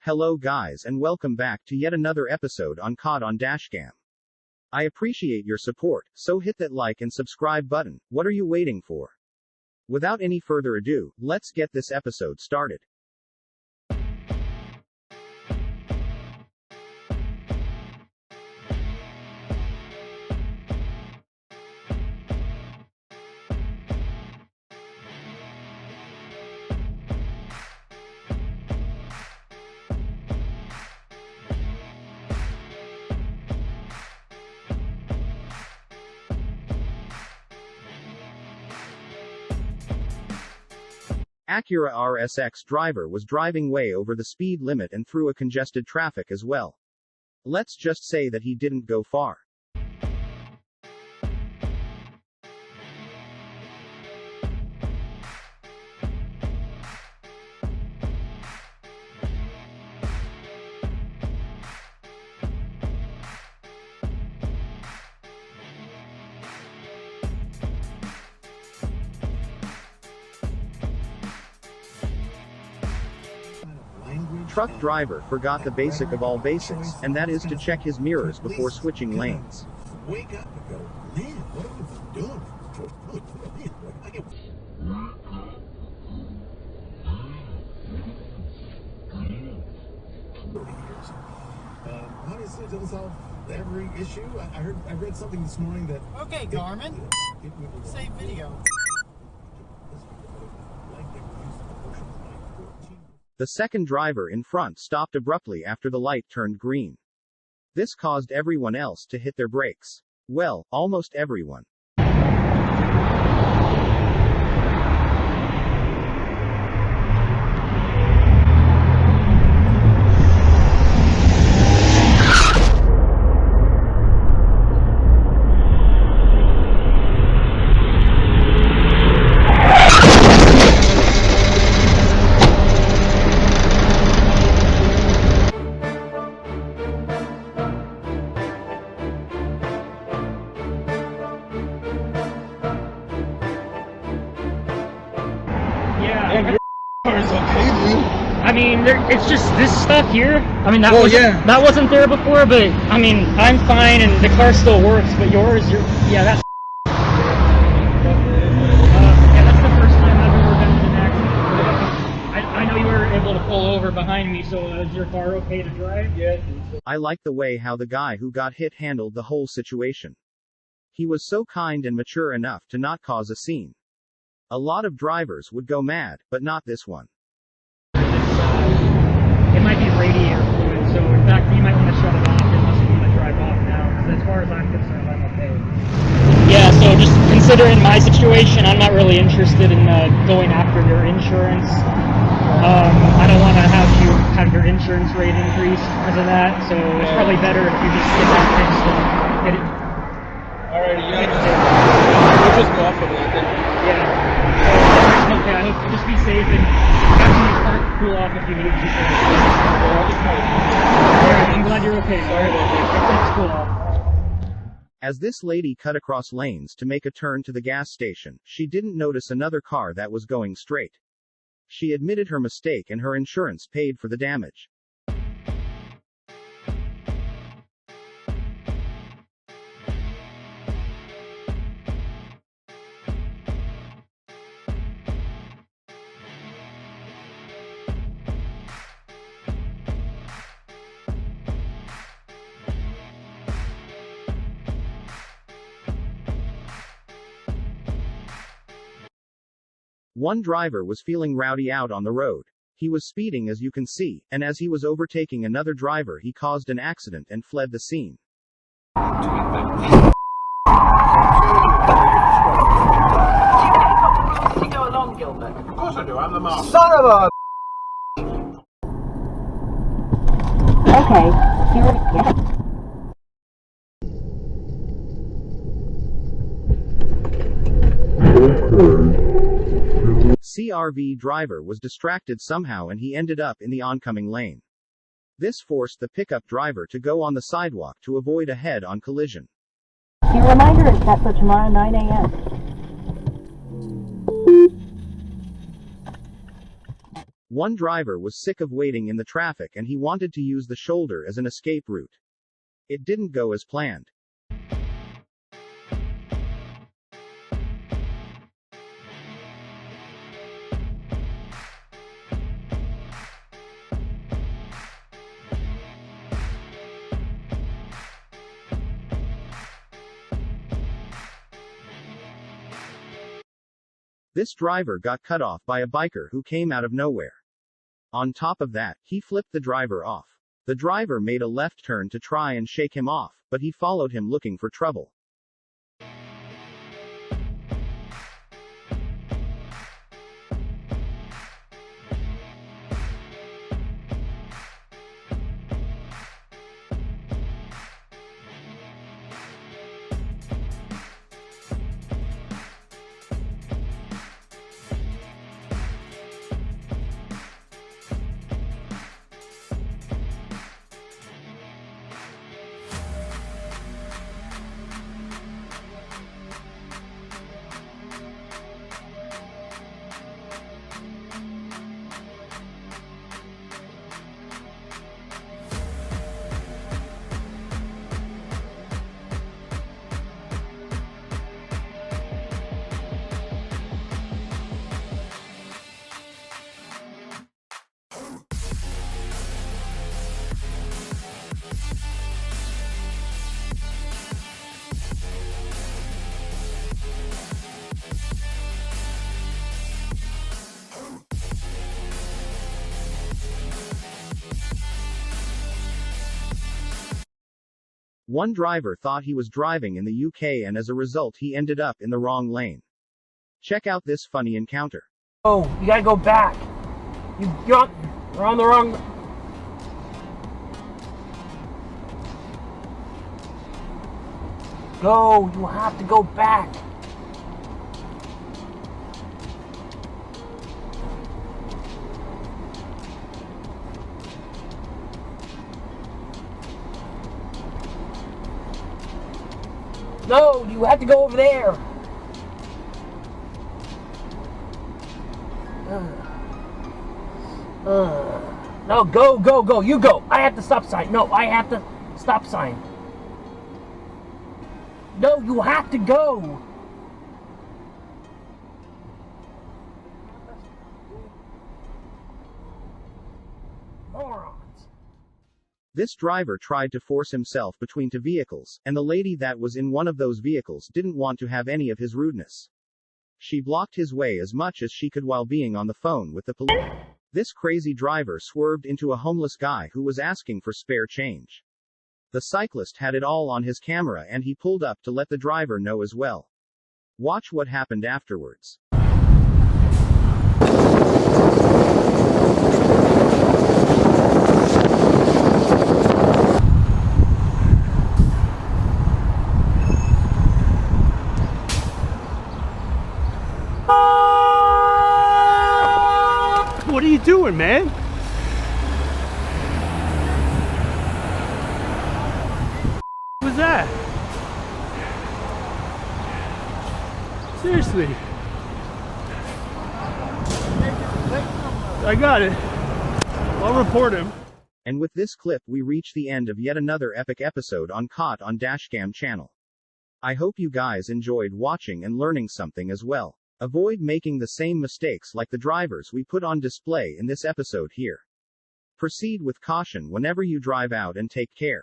Hello guys and welcome back to yet another episode on Caught on DashCam. I appreciate your support, so hit that like and subscribe button. What are you waiting for? Without any further ado, let's get this episode started. Acura RSX driver was driving way over the speed limit and through a congested traffic as well. Let's just say that he didn't go far. Truck driver forgot the basic of all basics, and that is to check his mirrors before switching lanes. Wake up and go, man, what are we doing? Honestly, it doesn't solve every issue. I read something this morning that... Okay, Garmin, save video. The second driver in front stopped abruptly after the light turned green. This caused everyone else to hit their brakes. Well, almost everyone. I mean, it's just this stuff here. I mean, that wasn't there before, but I mean, I'm fine and the car still works. But yours, that's. That's the first time I've ever been in an accident. I know you were able to pull over behind me, so is your car okay to drive? Yeah. I like the way how the guy who got hit handled the whole situation. He was so kind and mature enough to not cause a scene. A lot of drivers would go mad, but not this one. It might be radiator fluid, so in fact you might want to shut it off unless you want to drive off now, because as far as I'm concerned, I'm okay. Yeah, so just considering my situation, I'm not really interested in going after your insurance. I don't want to have your insurance rate increase because of that, so it's probably better if you just get that fixed and get it. Alrighty, we'll just go off of that then. Yeah. Okay, I hope you just be safe and actually start to cool off if you need to. Alright, I'm glad you're okay. Sorry about that. Cool off. As this lady cut across lanes to make a turn to the gas station, she didn't notice another car that was going straight. She admitted her mistake and her insurance paid for the damage. One driver was feeling rowdy out on the road. He was speeding as you can see, and as he was overtaking another driver he caused an accident and fled the scene. You go along, Gilbert. Of course I do, I'm the master. Son of a... Okay, here CRV driver was distracted somehow and he ended up in the oncoming lane. This forced the pickup driver to go on the sidewalk to avoid a head-on collision. Your reminder is set for tomorrow 9 a.m. One driver was sick of waiting in the traffic and he wanted to use the shoulder as an escape route. It didn't go as planned. This driver got cut off by a biker who came out of nowhere. On top of that, he flipped the driver off. The driver made a left turn to try and shake him off, but he followed him looking for trouble. One driver thought he was driving in the UK and as a result he ended up in the wrong lane. Check out this funny encounter. Oh, you gotta go back. You're on the wrong... Go, you have to go back. No, you have to go over there. No, go. You go. I have the stop sign. No, I have the stop sign. No, you have to go. Morons. This driver tried to force himself between two vehicles, and the lady that was in one of those vehicles didn't want to have any of his rudeness. She blocked his way as much as she could while being on the phone with the police. This crazy driver swerved into a homeless guy who was asking for spare change. The cyclist had it all on his camera and he pulled up to let the driver know as well. Watch what happened afterwards. What are you doing, man? What was that? Seriously. I got it. I'll report him. And with this clip we reach the end of yet another epic episode on Caught on DashCam channel. I hope you guys enjoyed watching and learning something as well. Avoid making the same mistakes like the drivers we put on display in this episode here. Proceed with caution whenever you drive out and take care.